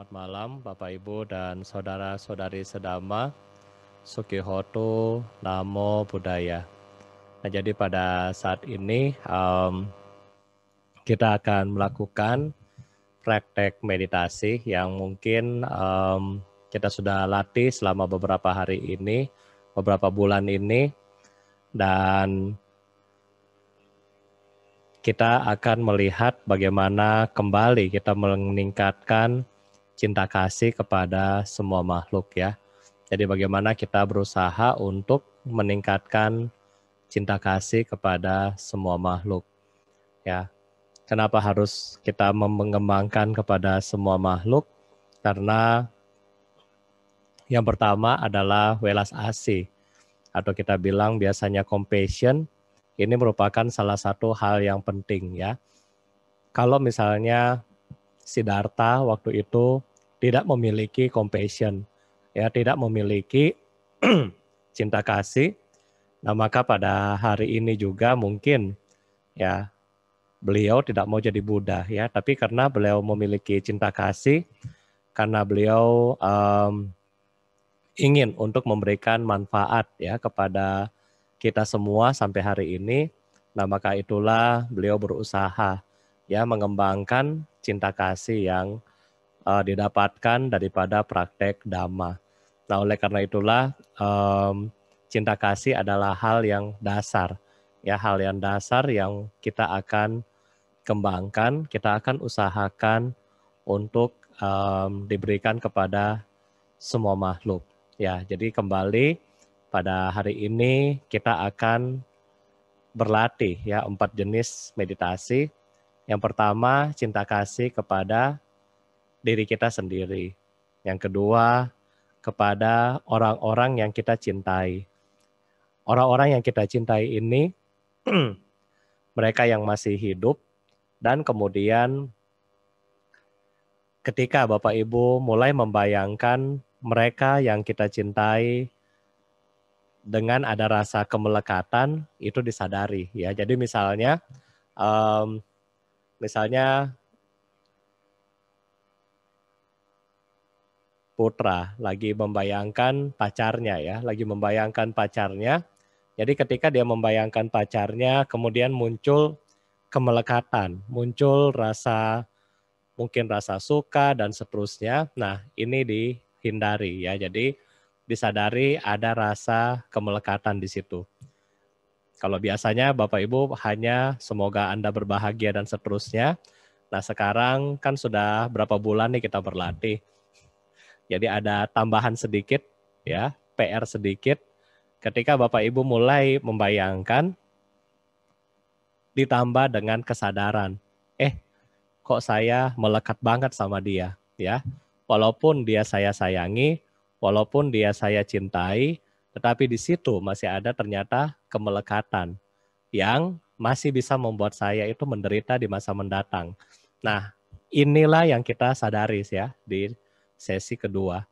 Selamat malam Bapak Ibu dan saudara-saudari sedama, Sukihoto, Namo Buddhaya. Nah, jadi pada saat ini kita akan melakukan praktek meditasi yang mungkin kita sudah latih selama beberapa hari ini, beberapa bulan ini, dan kita akan melihat bagaimana kembali kita meningkatkan cinta kasih kepada semua makhluk ya. Jadi bagaimana kita berusaha untuk meningkatkan cinta kasih kepada semua makhluk ya. Kenapa harus kita mengembangkan kepada semua makhluk? Karena yang pertama adalah welas asih atau kita bilang biasanya compassion. Ini merupakan salah satu hal yang penting ya. Kalau misalnya Siddhartha waktu itu tidak memiliki compassion, ya tidak memiliki cinta kasih, nah maka pada hari ini juga mungkin ya beliau tidak mau jadi Buddha ya, tapi karena beliau memiliki cinta kasih, karena beliau ingin untuk memberikan manfaat ya kepada kita semua sampai hari ini, nah maka itulah beliau berusaha ya mengembangkan cinta kasih yang didapatkan daripada praktek Dhamma. Nah oleh karena itulah cinta kasih adalah hal yang dasar, ya hal yang dasar yang kita akan kembangkan, kita akan usahakan untuk diberikan kepada semua makhluk. Ya, jadi kembali pada hari ini kita akan berlatih ya 4 jenis meditasi. Yang pertama cinta kasih kepada diri kita sendiri. Yang kedua, kepada orang-orang yang kita cintai. Orang-orang yang kita cintai ini, mereka yang masih hidup, dan kemudian ketika Bapak Ibu mulai membayangkan mereka yang kita cintai dengan ada rasa kemelekatan, itu disadari. Ya, jadi misalnya, misalnya putra lagi membayangkan pacarnya ya, lagi membayangkan pacarnya. Jadi ketika dia membayangkan pacarnya, kemudian muncul kemelekatan, muncul rasa mungkin rasa suka dan seterusnya. Nah, ini dihindari ya. Jadi disadari ada rasa kemelekatan di situ. Kalau biasanya Bapak Ibu hanya semoga Anda berbahagia dan seterusnya. Nah, sekarang kan sudah berapa bulan nih kita berlatih. Jadi ada tambahan sedikit ya, PR sedikit. Ketika Bapak Ibu mulai membayangkan, ditambah dengan kesadaran, kok saya melekat banget sama dia, ya. Walaupun dia saya sayangi, walaupun dia saya cintai, tetapi di situ masih ada ternyata kemelekatan yang masih bisa membuat saya itu menderita di masa mendatang. Nah, inilah yang kita sadari ya di sesi kedua.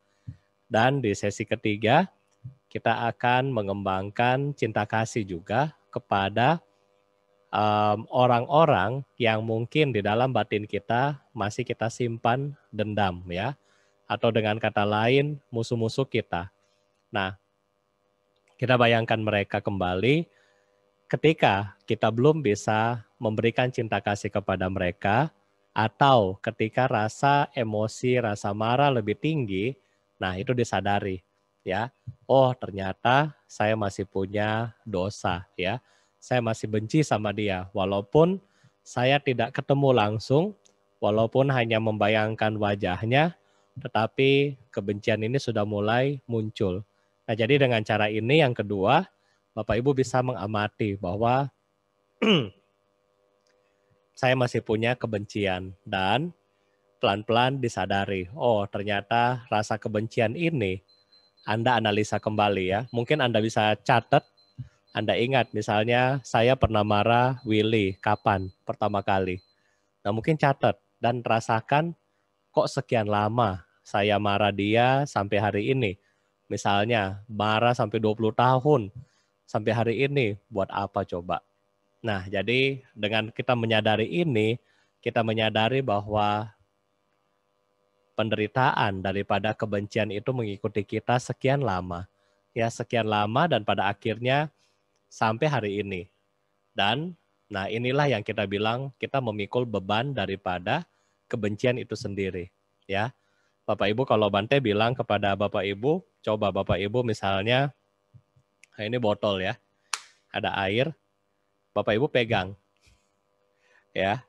Dan di sesi ketiga, kita akan mengembangkan cinta kasih juga kepada orang-orang yang mungkin di dalam batin kita masih kita simpan dendam ya. Atau dengan kata lain, musuh-musuh kita. Nah, kita bayangkan mereka kembali ketika kita belum bisa memberikan cinta kasih kepada mereka, atau ketika rasa emosi, rasa marah lebih tinggi, nah itu disadari ya. Oh, ternyata saya masih punya dosa ya. Saya masih benci sama dia walaupun saya tidak ketemu langsung, walaupun hanya membayangkan wajahnya, tetapi kebencian ini sudah mulai muncul. Nah, jadi dengan cara ini yang kedua, Bapak Ibu bisa mengamati bahwa saya masih punya kebencian dan pelan-pelan disadari, oh ternyata rasa kebencian ini Anda analisa kembali ya. Mungkin Anda bisa catat, Anda ingat misalnya saya pernah marah Willy kapan pertama kali. Nah mungkin catat dan rasakan kok sekian lama saya marah dia sampai hari ini. Misalnya marah sampai 20 tahun sampai hari ini, buat apa coba? Nah, jadi dengan kita menyadari ini, kita menyadari bahwa penderitaan daripada kebencian itu mengikuti kita sekian lama. Ya, sekian lama dan pada akhirnya sampai hari ini. Dan nah inilah yang kita bilang kita memikul beban daripada kebencian itu sendiri. Ya, Bapak Ibu kalau Bante bilang kepada Bapak Ibu, coba Bapak Ibu misalnya, nah ini botol ya, ada air, Bapak Ibu pegang. Ya,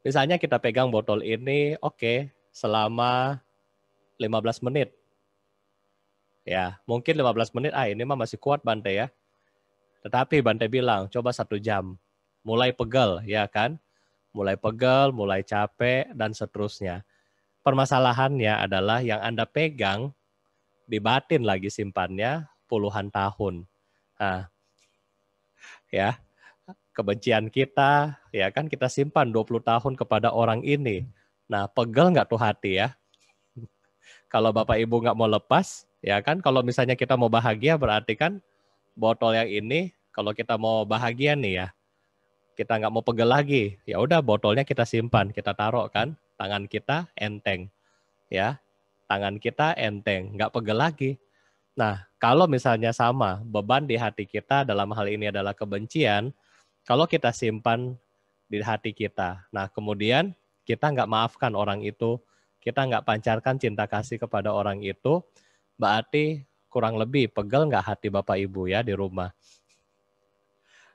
misalnya kita pegang botol ini, oke, selama 15 menit. Ya, mungkin 15 menit, ini mah masih kuat Bante ya. Tetapi Bante bilang, coba 1 jam. Mulai pegel, ya kan? Mulai pegel, mulai capek, dan seterusnya. Permasalahannya adalah yang Anda pegang, di batin lagi simpannya puluhan tahun. Nah, ya, kebencian kita, ya kan kita simpan 20 tahun kepada orang ini. Nah, pegel nggak tuh hati ya? Kalau Bapak Ibu nggak mau lepas, ya kan kalau misalnya kita mau bahagia berarti kan botol yang ini kalau kita mau bahagia nih ya, kita nggak mau pegel lagi, ya udah botolnya kita simpan, kita taruh kan, tangan kita enteng, ya, tangan kita enteng, nggak pegel lagi. Nah, kalau misalnya sama, beban di hati kita dalam hal ini adalah kebencian, kalau kita simpan di hati kita, nah kemudian kita nggak maafkan orang itu, kita nggak pancarkan cinta kasih kepada orang itu, berarti kurang lebih pegel nggak hati Bapak Ibu ya di rumah.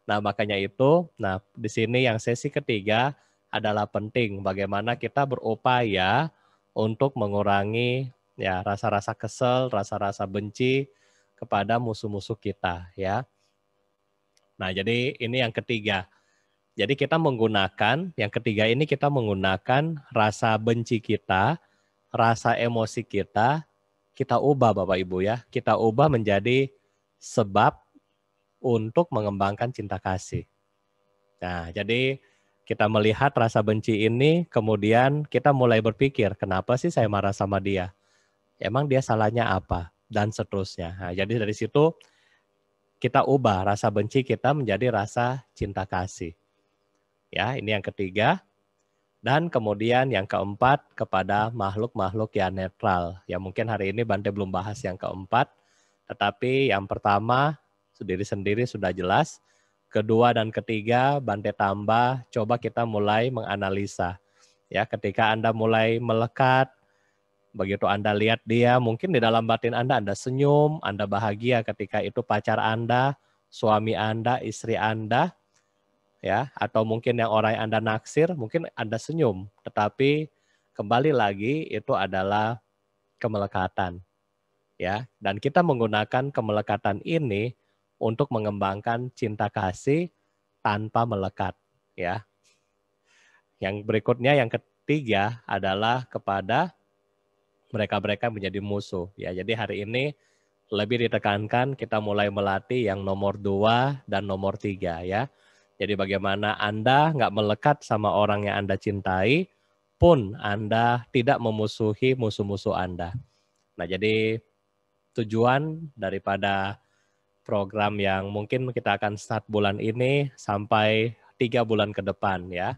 Nah, makanya itu, nah di sini yang sesi ketiga adalah penting bagaimana kita berupaya untuk mengurangi ya rasa-rasa kesel, rasa-rasa benci kepada musuh-musuh kita ya. Nah, jadi ini yang ketiga. Jadi kita menggunakan, yang ketiga ini kita menggunakan rasa benci kita, rasa emosi kita ubah Bapak Ibu ya. Kita ubah menjadi sebab untuk mengembangkan cinta kasih. Nah, jadi kita melihat rasa benci ini, kemudian kita mulai berpikir, kenapa sih saya marah sama dia? Emang dia salahnya apa? Dan seterusnya. Nah, jadi dari situ kita ubah rasa benci kita menjadi rasa cinta kasih. Ya, ini yang ketiga. Dan kemudian yang keempat kepada makhluk-makhluk yang netral. Ya mungkin hari ini Bante belum bahas yang keempat. Tetapi yang pertama sendiri-sendiri sudah jelas. Kedua dan ketiga Bante tambah, coba kita mulai menganalisa. Ya, ketika Anda mulai melekat, begitu Anda lihat dia, mungkin di dalam batin Anda senyum, Anda bahagia ketika itu pacar Anda, suami Anda, istri Anda, ya, atau mungkin yang orang yang Anda naksir, mungkin Anda senyum, tetapi kembali lagi itu adalah kemelekatan, ya. Dan kita menggunakan kemelekatan ini untuk mengembangkan cinta kasih tanpa melekat, ya. Yang berikutnya, yang ketiga adalah kepada mereka-mereka menjadi musuh, ya. Jadi hari ini lebih ditekankan kita mulai melatih yang nomor 2 dan nomor 3 ya. Jadi bagaimana Anda nggak melekat sama orang yang Anda cintai, pun Anda tidak memusuhi musuh-musuh Anda. Nah jadi tujuan daripada program yang mungkin kita akan start bulan ini sampai 3 bulan ke depan ya.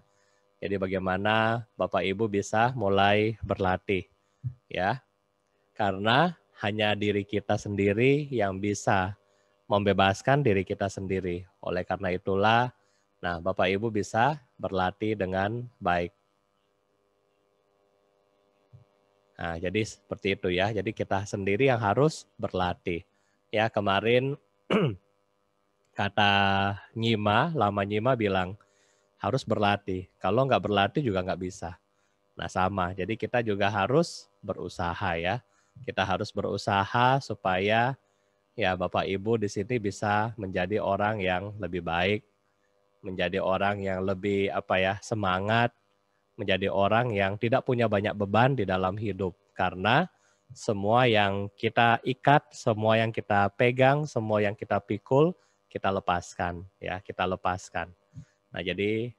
Jadi bagaimana Bapak Ibu bisa mulai berlatih ya. Karena hanya diri kita sendiri yang bisa membebaskan diri kita sendiri. Oleh karena itulah, nah Bapak Ibu bisa berlatih dengan baik. Nah, jadi seperti itu ya. Jadi kita sendiri yang harus berlatih. Ya, kemarin kata Lama Nyima bilang harus berlatih. Kalau nggak berlatih juga nggak bisa. Nah, sama. Jadi kita juga harus berusaha ya. Kita harus berusaha supaya ya Bapak Ibu di sini bisa menjadi orang yang lebih baik, menjadi orang yang lebih semangat, menjadi orang yang tidak punya banyak beban di dalam hidup. Karena semua yang kita ikat, semua yang kita pegang, semua yang kita pikul, kita lepaskan ya, kita lepaskan. Nah, jadi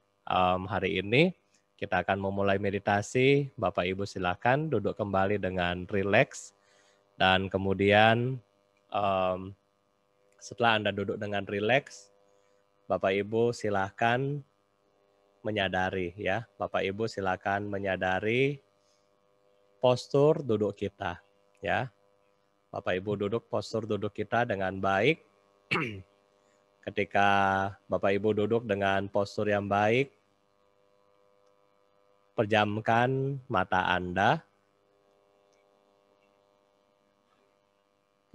hari ini kita akan memulai meditasi. Bapak Ibu silakan duduk kembali dengan rileks dan kemudian setelah Anda duduk dengan rileks, Bapak Ibu silakan menyadari ya. Bapak Ibu silakan menyadari postur duduk kita, ya. Bapak Ibu duduk postur duduk kita dengan baik. Ketika Bapak Ibu duduk dengan postur yang baik, pejamkan mata Anda.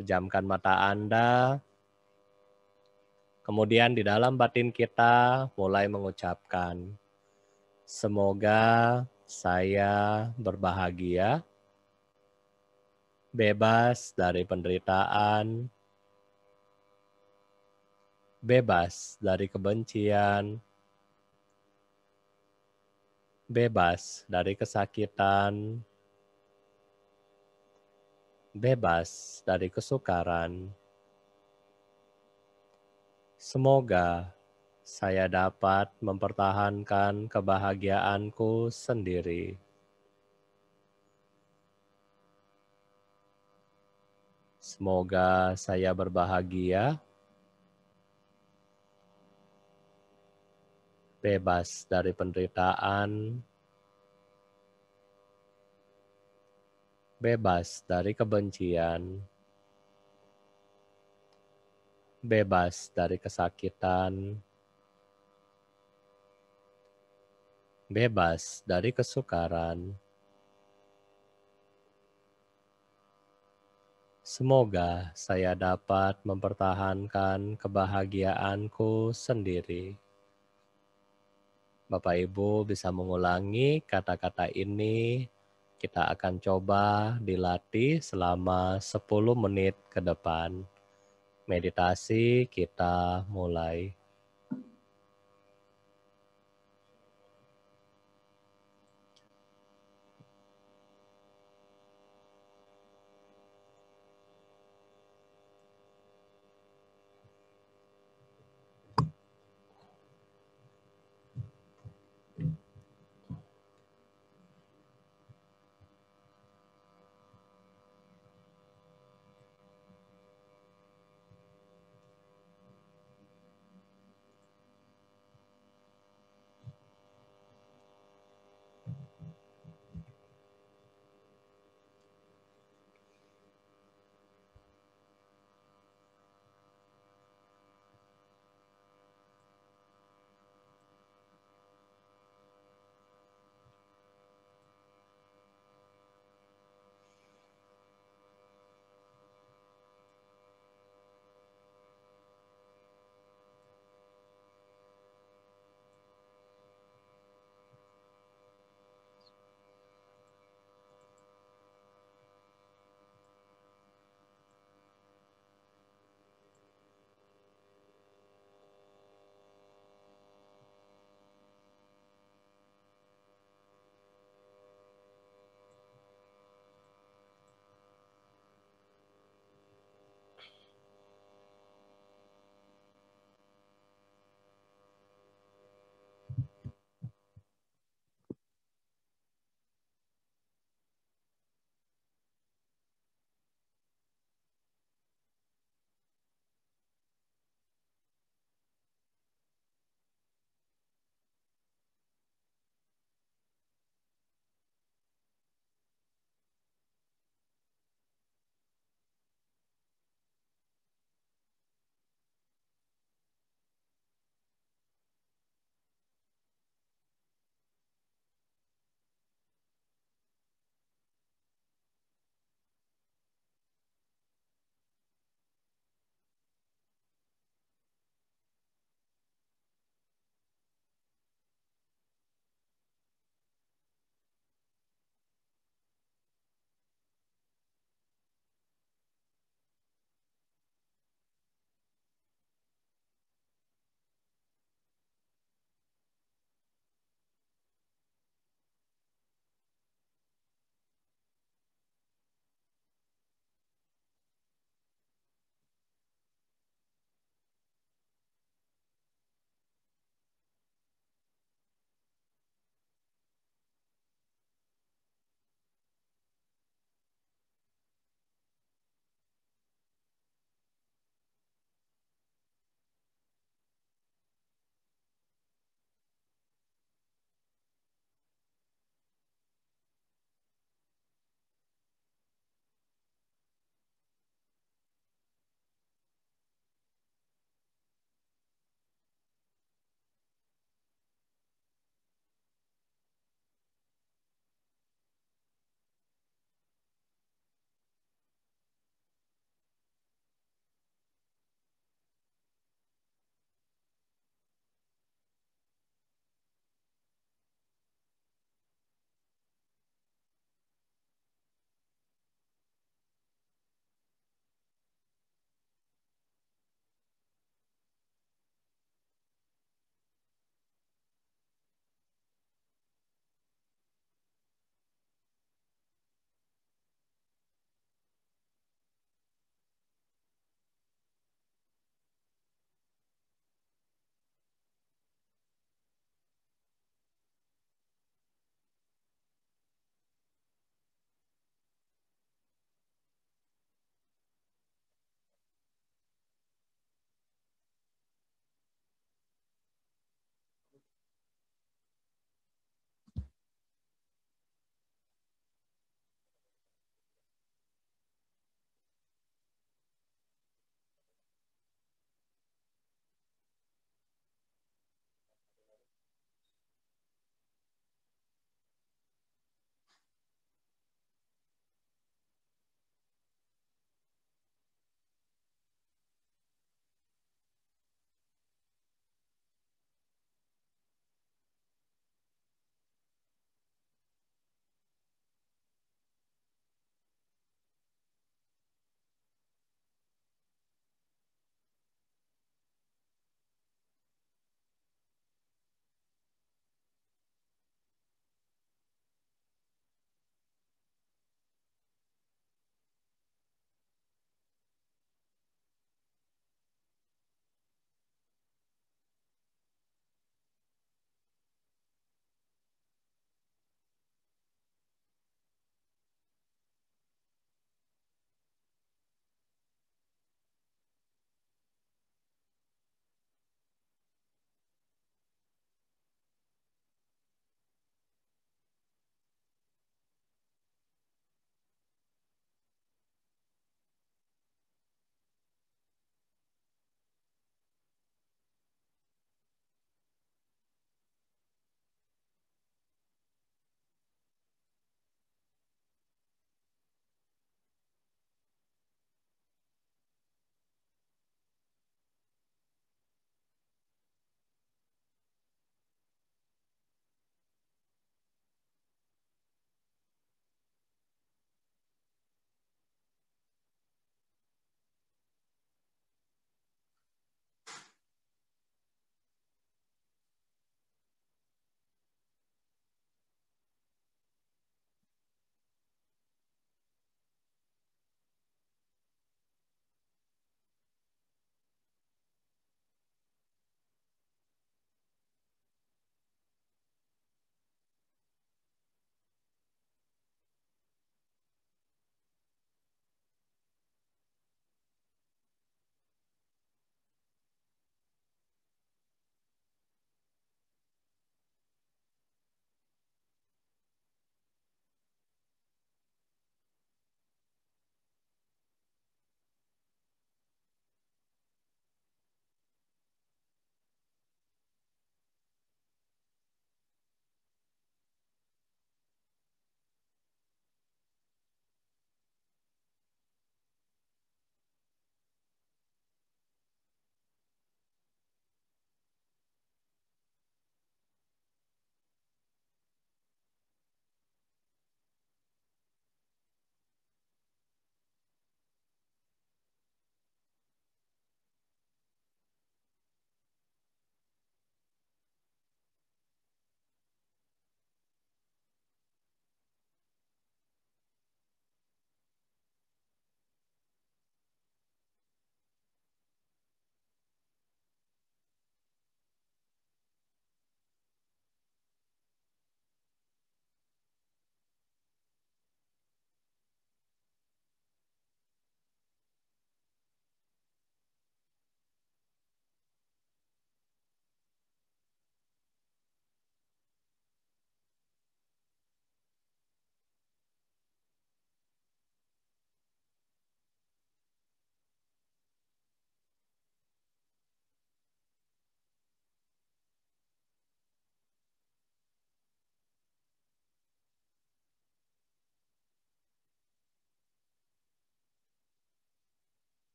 Pejamkan mata Anda. Kemudian di dalam batin kita mulai mengucapkan, semoga saya berbahagia, bebas dari penderitaan, bebas dari kebencian, bebas dari kesakitan, bebas dari kesukaran. Semoga saya dapat mempertahankan kebahagiaanku sendiri. Semoga saya berbahagia, bebas dari penderitaan, bebas dari kebencian, bebas dari kesakitan, bebas dari kesukaran. Semoga saya dapat mempertahankan kebahagiaanku sendiri. Bapak Ibu bisa mengulangi kata-kata ini. Kita akan coba dilatih selama 10 menit ke depan. Meditasi kita mulai.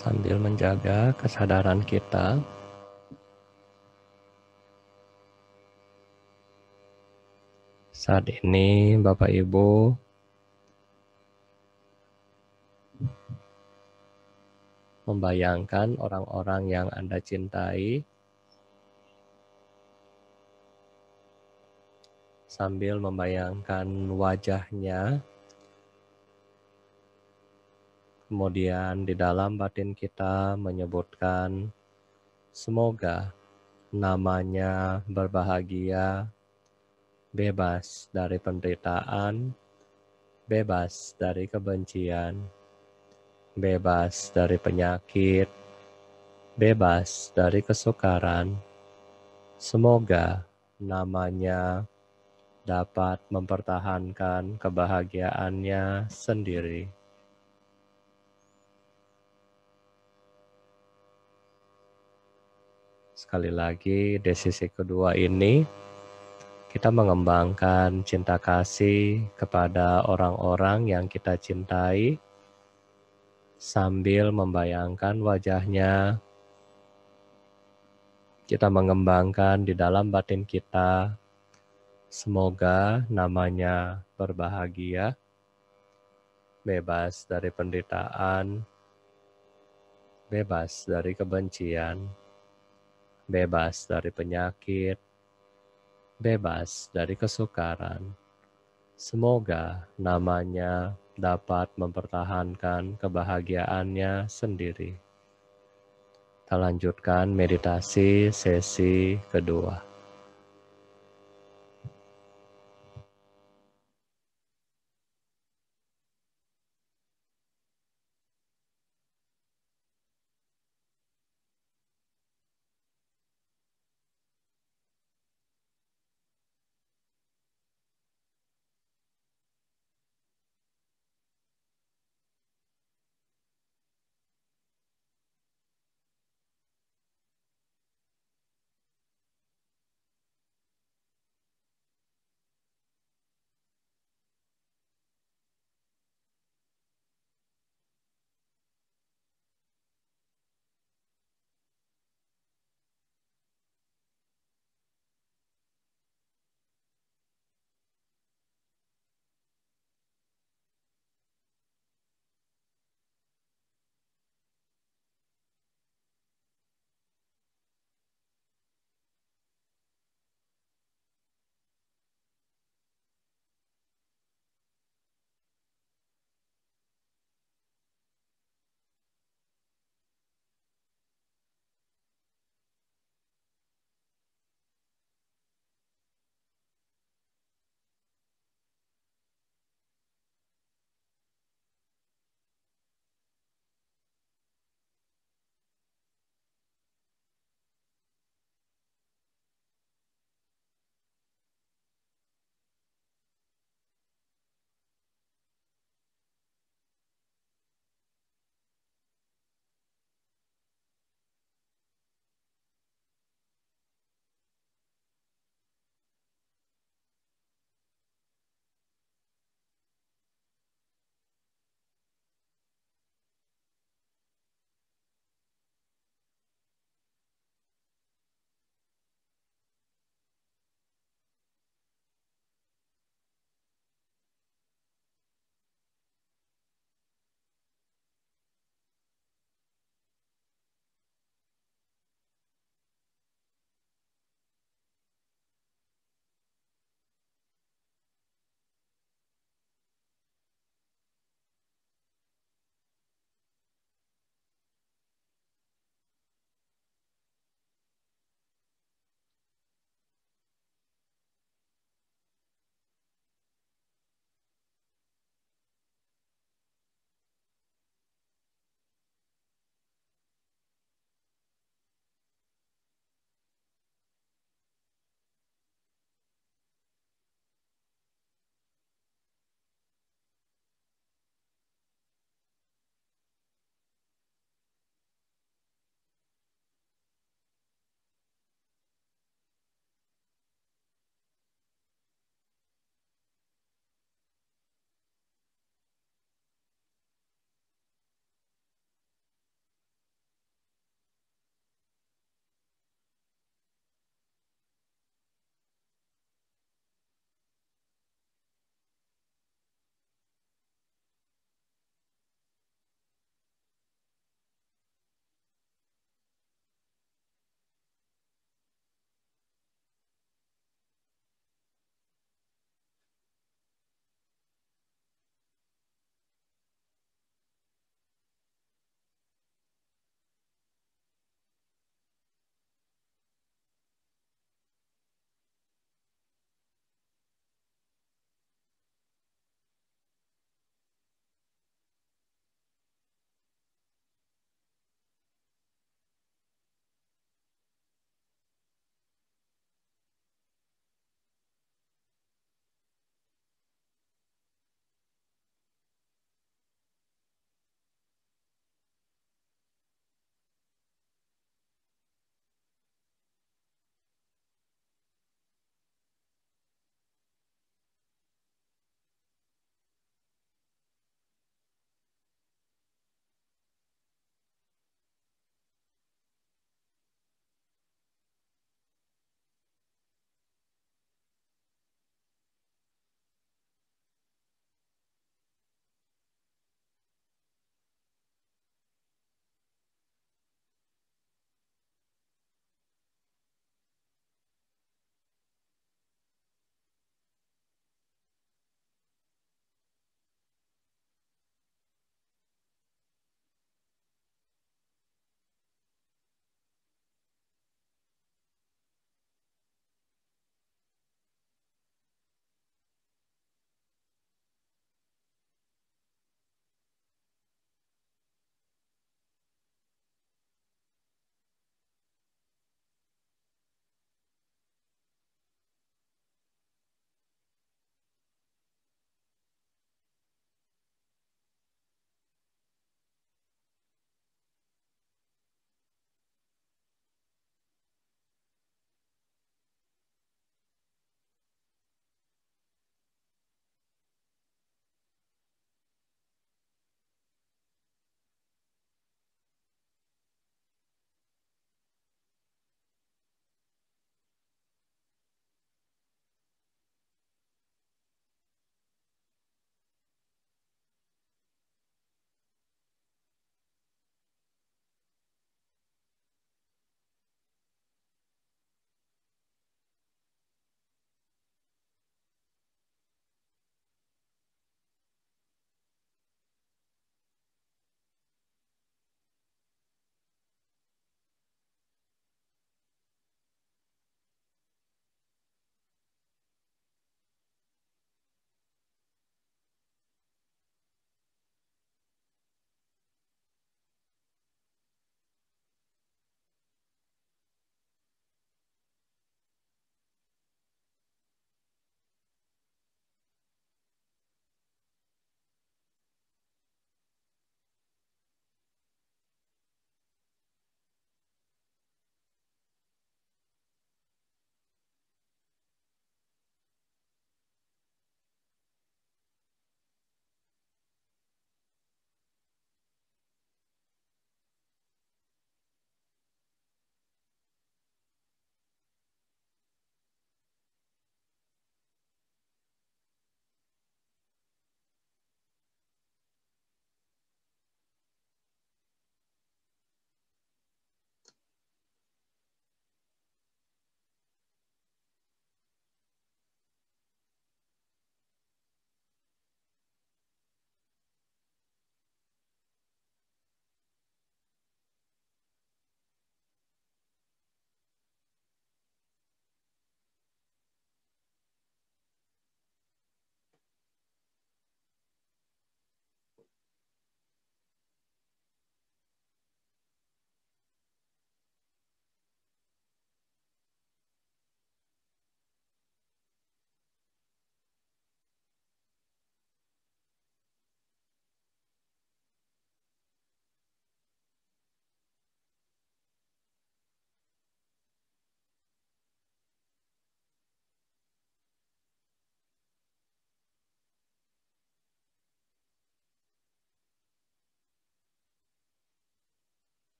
sambil menjaga kesadaran kita. Saat ini Bapak Ibu membayangkan orang-orang yang Anda cintai sambil membayangkan wajahnya. Kemudian di dalam batin kita menyebutkan semoga namanya berbahagia, bebas dari penderitaan, bebas dari kebencian, bebas dari penyakit, bebas dari kesukaran. Semoga namanya dapat mempertahankan kebahagiaannya sendiri. Sekali lagi, di sisi kedua ini, kita mengembangkan cinta kasih kepada orang-orang yang kita cintai, sambil membayangkan wajahnya. Kita mengembangkan di dalam batin kita, semoga namanya berbahagia, bebas dari penderitaan, bebas dari kebencian, bebas dari penyakit, bebas dari kesukaran. Semoga namanya dapat mempertahankan kebahagiaannya sendiri. Kita lanjutkan meditasi sesi kedua.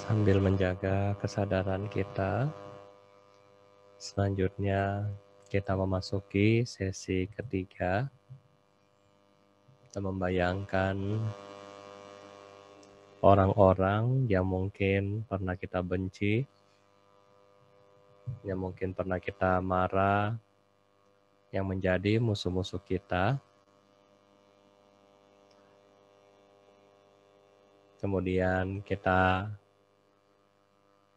Sambil menjaga kesadaran kita, selanjutnya kita memasuki sesi ketiga. Kita membayangkan orang-orang yang mungkin pernah kita benci, yang mungkin pernah kita marah, yang menjadi musuh-musuh kita. Kemudian kita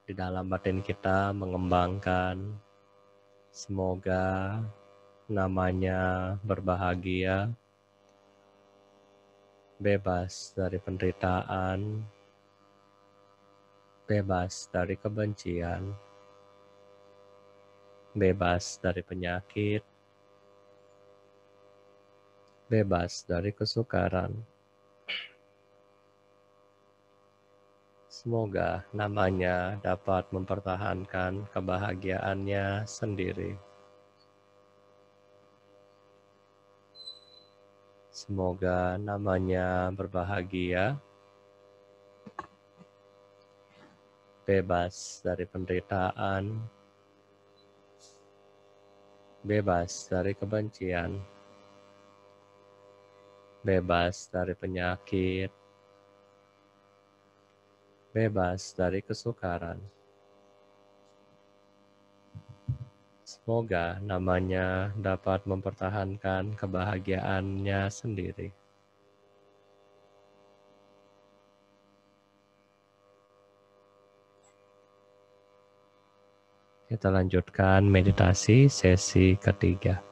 di dalam batin kita mengembangkan, semoga namanya berbahagia, bebas dari penderitaan, bebas dari kebencian, bebas dari penyakit, bebas dari kesukaran. Semoga namanya dapat mempertahankan kebahagiaannya sendiri. Semoga namanya berbahagia, bebas dari penderitaan, bebas dari kebencian, bebas dari penyakit, bebas dari kesukaran. Semoga namanya dapat mempertahankan kebahagiaannya sendiri. Kita lanjutkan meditasi sesi ketiga.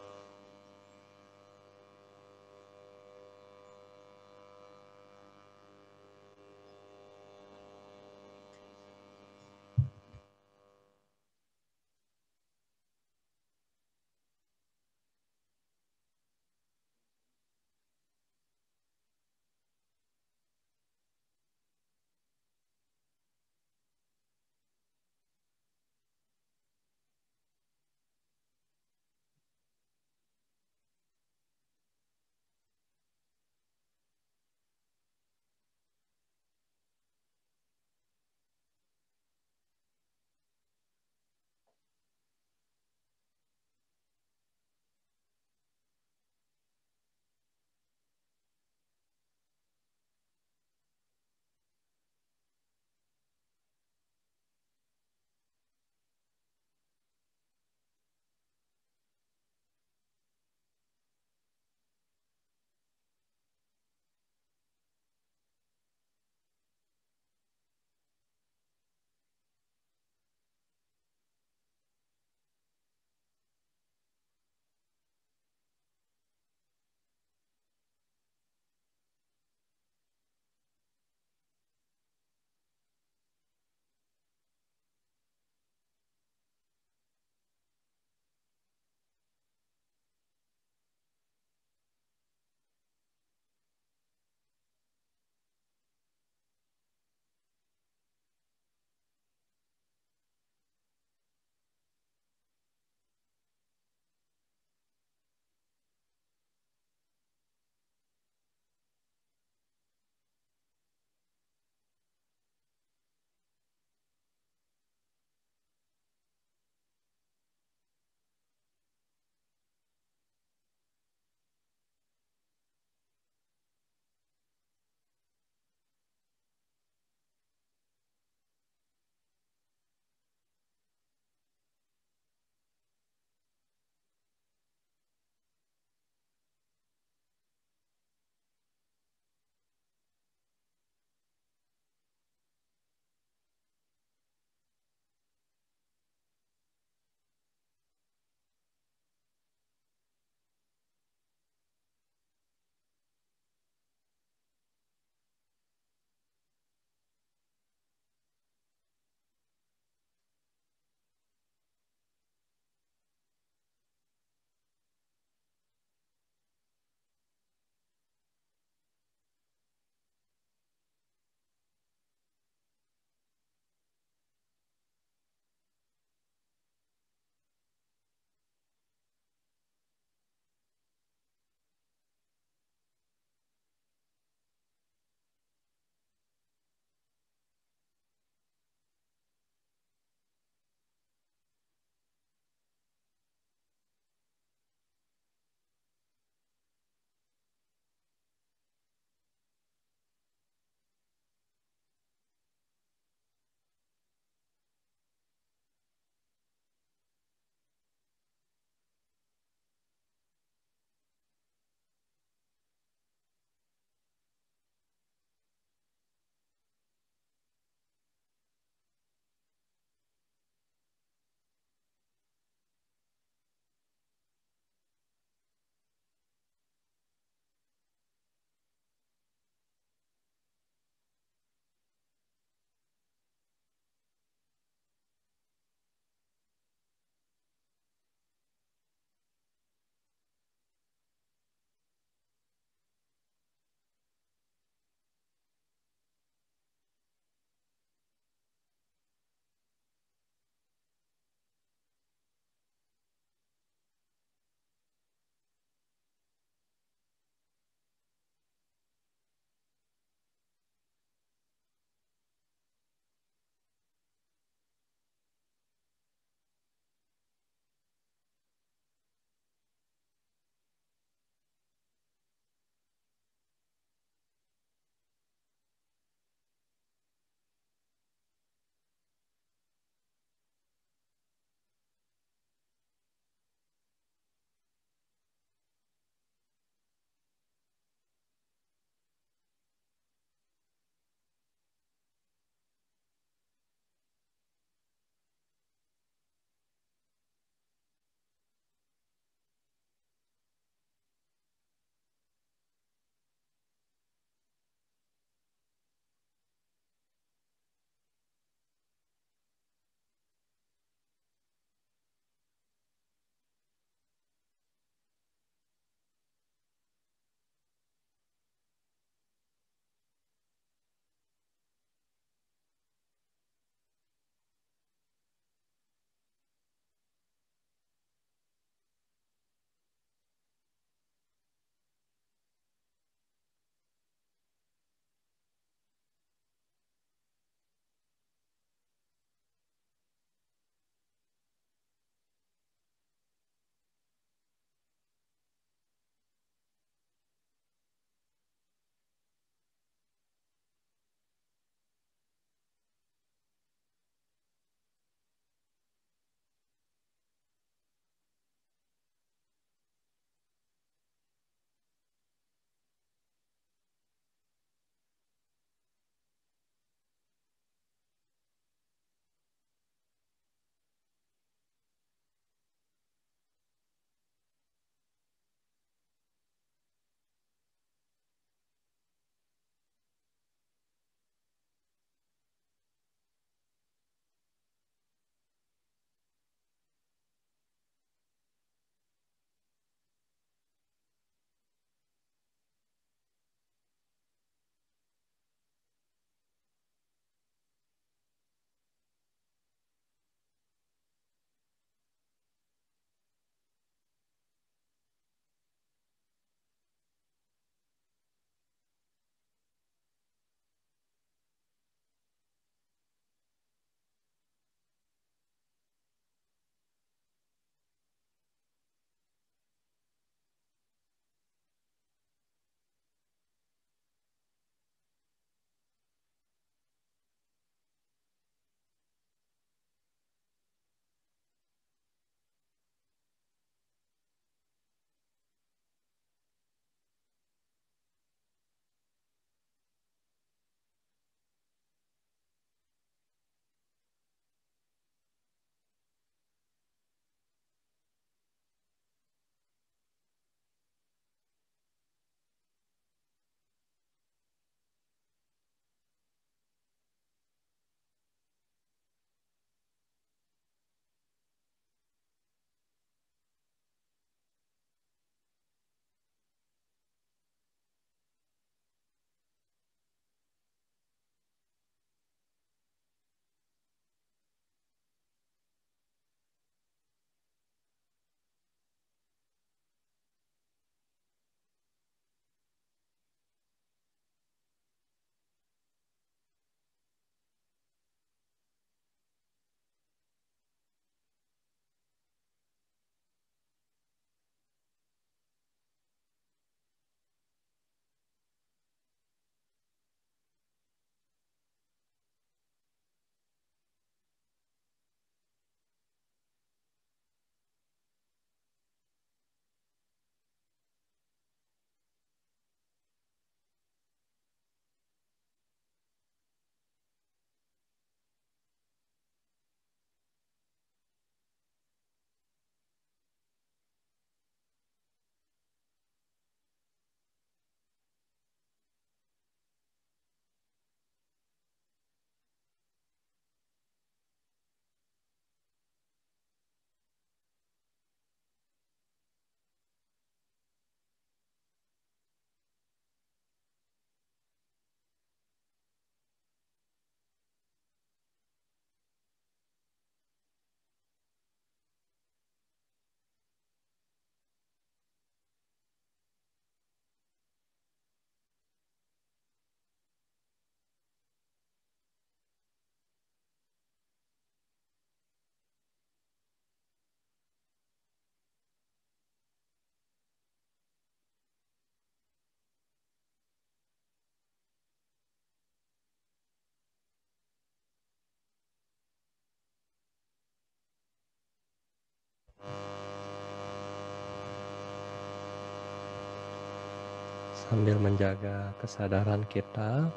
sambil menjaga kesadaran kita.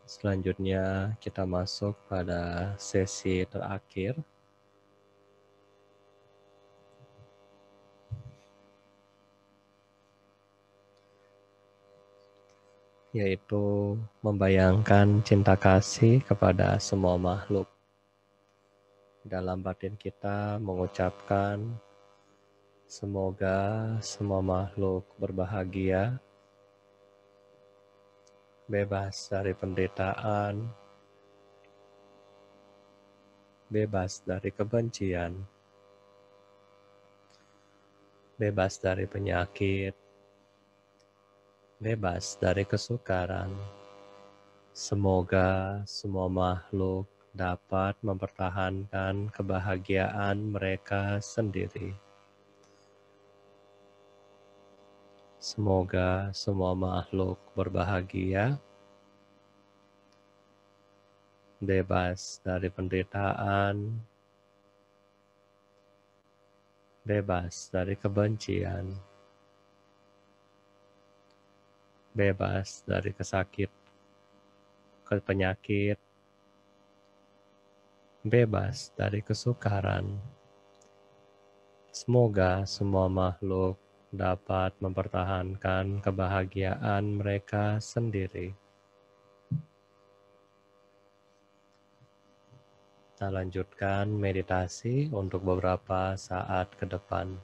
Selanjutnya kita masuk pada sesi terakhir, yaitu membayangkan cinta kasih kepada semua makhluk. Dalam batin kita mengucapkan, semoga semua makhluk berbahagia, bebas dari penderitaan, bebas dari kebencian, bebas dari penyakit, bebas dari kesukaran. Semoga semua makhluk dapat mempertahankan kebahagiaan mereka sendiri. Semoga semua makhluk berbahagia, bebas dari penderitaan, bebas dari kebencian, bebas dari penyakit, bebas dari kesukaran. Semoga semua makhluk dapat mempertahankan kebahagiaan mereka sendiri. Kita lanjutkan meditasi untuk beberapa saat ke depan.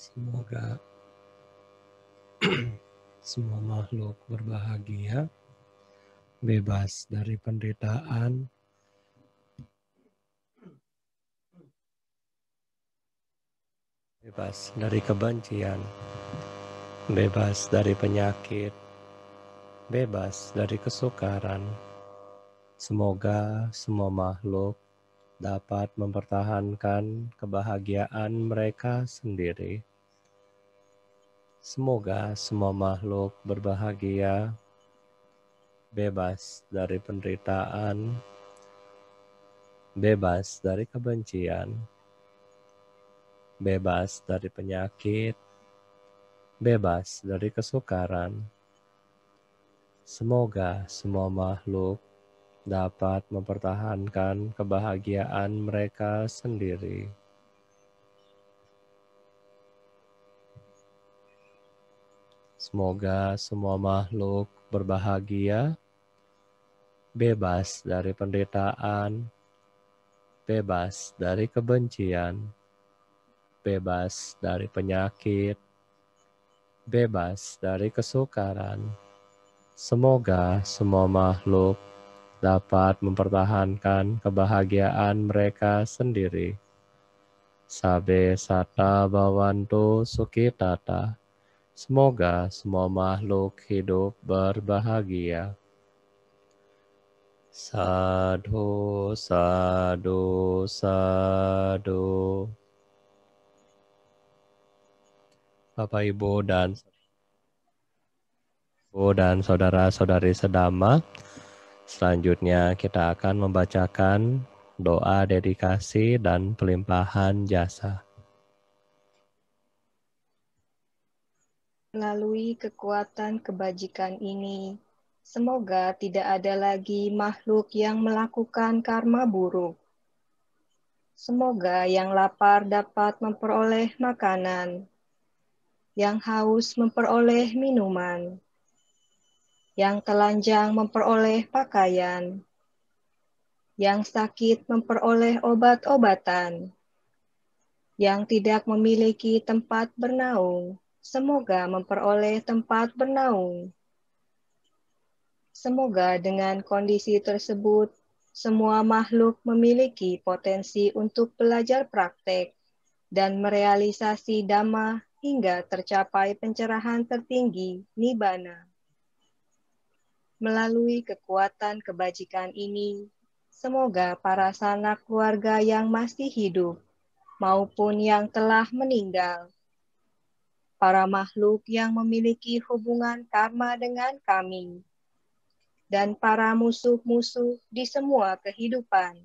Semoga semua makhluk berbahagia, bebas dari penderitaan, bebas dari kebencian, bebas dari penyakit, bebas dari kesukaran. Semoga semua makhluk dapat mempertahankan kebahagiaan mereka sendiri. Semoga semua makhluk berbahagia, bebas dari penderitaan, bebas dari kebencian, bebas dari penyakit, bebas dari kesukaran. Semoga semua makhluk dapat mempertahankan kebahagiaan mereka sendiri. Semoga semua makhluk berbahagia, bebas dari penderitaan, bebas dari kebencian, bebas dari penyakit, bebas dari kesukaran. Semoga semua makhluk dapat mempertahankan kebahagiaan mereka sendiri. Sabe sata bhavantu sukhitata. Semoga semua makhluk hidup berbahagia. Sadhu, sadhu, sadhu. Bapak, Ibu, dan saudara-saudari sedama, selanjutnya kita akan membacakan doa dedikasi dan pelimpahan jasa. Melalui kekuatan kebajikan ini, semoga tidak ada lagi makhluk yang melakukan karma buruk. Semoga yang lapar dapat memperoleh makanan, yang haus memperoleh minuman, yang telanjang memperoleh pakaian, yang sakit memperoleh obat-obatan, yang tidak memiliki tempat bernaung, semoga memperoleh tempat bernaung. Semoga dengan kondisi tersebut, semua makhluk memiliki potensi untuk belajar praktek dan merealisasi dhamma hingga tercapai pencerahan tertinggi, nibbana. Melalui kekuatan kebajikan ini, semoga para sanak keluarga yang masih hidup maupun yang telah meninggal, para makhluk yang memiliki hubungan karma dengan kami, dan para musuh-musuh di semua kehidupan.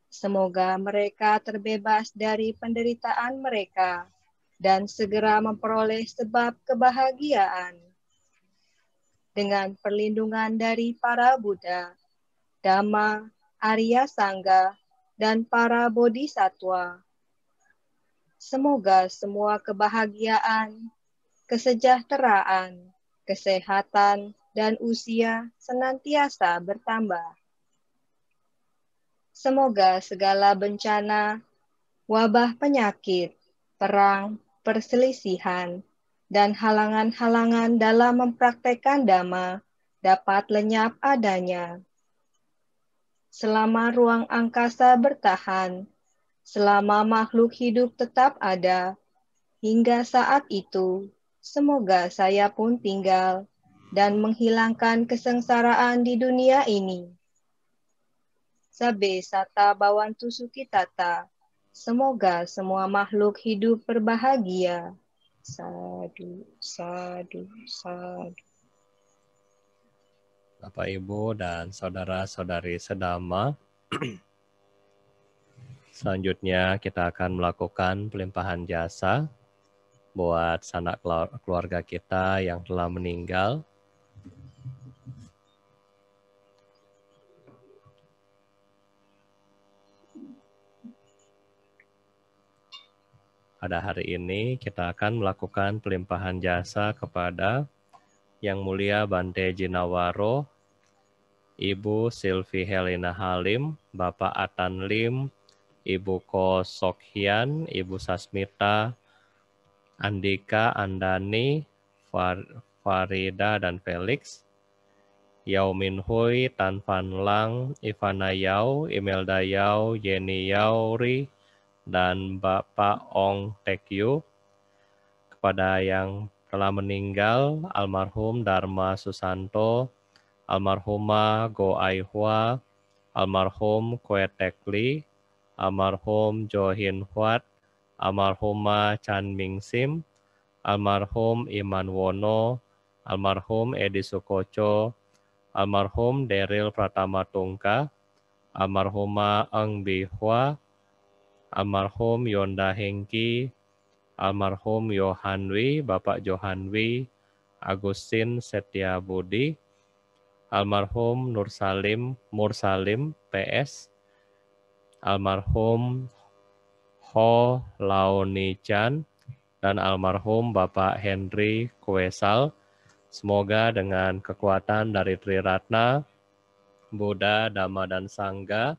Semoga mereka terbebas dari penderitaan mereka dan segera memperoleh sebab kebahagiaan. Dengan perlindungan dari para Buddha, Dhamma, Arya Sangga, dan para bodhisatwa. Semoga semua kebahagiaan, kesejahteraan, kesehatan, dan usia senantiasa bertambah. Semoga segala bencana, wabah penyakit, perang, perselisihan, dan halangan-halangan dalam mempraktekkan Dhamma dapat lenyap adanya. Selama ruang angkasa bertahan, selama makhluk hidup tetap ada, hingga saat itu, semoga saya pun tinggal dan menghilangkan kesengsaraan di dunia ini. Sabe sata bhavantu sukhitata. Semoga semua makhluk hidup berbahagia. Sadhu, sadhu, sadhu. Bapak, Ibu, dan saudara-saudari sedama, selanjutnya kita akan melakukan pelimpahan jasa buat sanak keluarga kita yang telah meninggal. Pada hari ini kita akan melakukan pelimpahan jasa kepada Yang Mulia Bante Jinawaro, Ibu Silvi Helena Halim, Bapak Atan Lim, Ibu Ko Sok Hian, Ibu Sasmita, Andika, Andani, Farida, dan Felix. Yao Min Hui, Tan Fan Lang, Ivana Yao, Imelda Yao, Yeni Yauri, dan Bapak Ong Tek Yu. Kepada yang telah meninggal, almarhum Dharma Susanto, almarhumah Go Ai Hua, almarhum Kwe Tek Li, almarhum Jo Hin Huat, almarhumah Chan Ming Sim, almarhum Iman Wono, almarhum Edi Sukoco, almarhum Deril Pratama Tungka, almarhumah Eng Bi Hua, almarhum Yonda Hengki, almarhum Yohanwi, Bapak Johanwi, Agustin Setia Budi, almarhum Mursalim PS, almarhum Ho Laoni Chan, dan almarhum Bapak Henry Kuesal. Semoga dengan kekuatan dari Triratna, Buddha, Dhamma, dan Sangha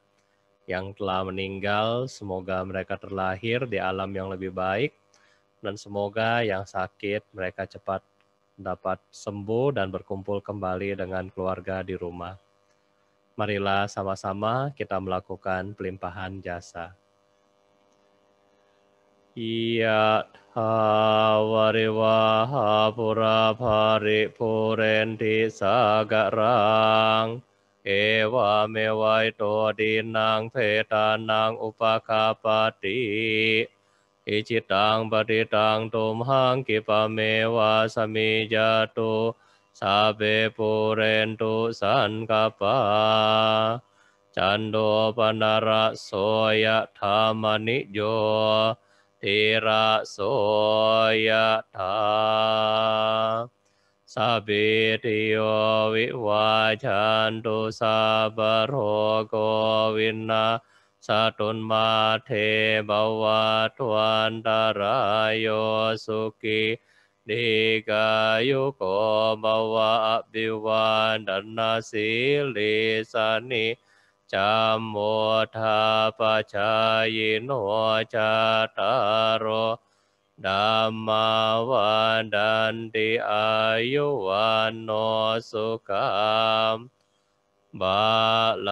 yang telah meninggal, semoga mereka terlahir di alam yang lebih baik, dan semoga yang sakit mereka cepat dapat sembuh dan berkumpul kembali dengan keluarga di rumah. Marilah sama-sama kita melakukan pelimpahan jasa. Ya Wariwaha Pura Pari Purenti Sagarang Ewa Mewai Todinang Petanang Upakapati Icitang Baditang Tumhang Kipamewa Samijatu Sabe Purentu Sankapa Cando Panara Soya Thamanijo Tira soya tha Sabitiyo vivajantu sabarogo vinna Satun mate bhavatwantarayo sukhi Digayuko bhava abhivandana silisani Cammoddha pacayino cataro Dhamma vadanti ayuwano sukham balam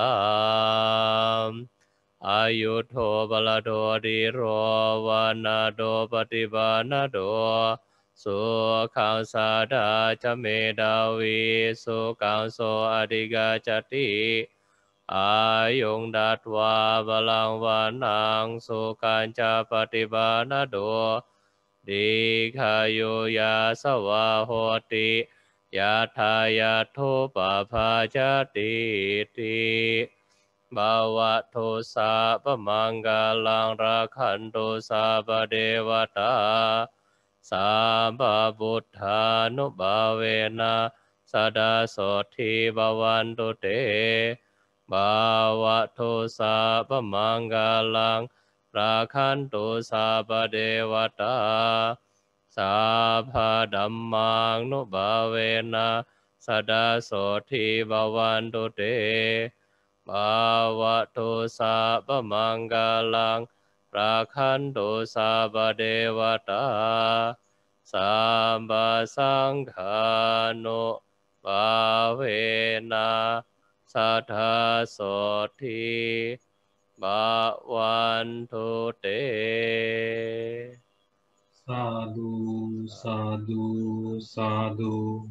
Ayudho balado diro vanado patibanado Sukhang sada camedawi sukhang so adigacati Ayung datwa balang vanang sukanca patibanado Dikhayu yasawa hoti yathayato papajati ti Bhavato sabamanggalang rakhanto sabadevata Sabba buddhanubhavena sada soti bhavantu te Bhavato sabamanggalang rakhanto sabadevata Sabha dhammang nubhavena sada soti bhavantu te Bhavato sabamanggalang rakhanto sabadevata Sabba sanghano bhavena Sada soti bhavantu te. Sadhu, sadhu, sadhu.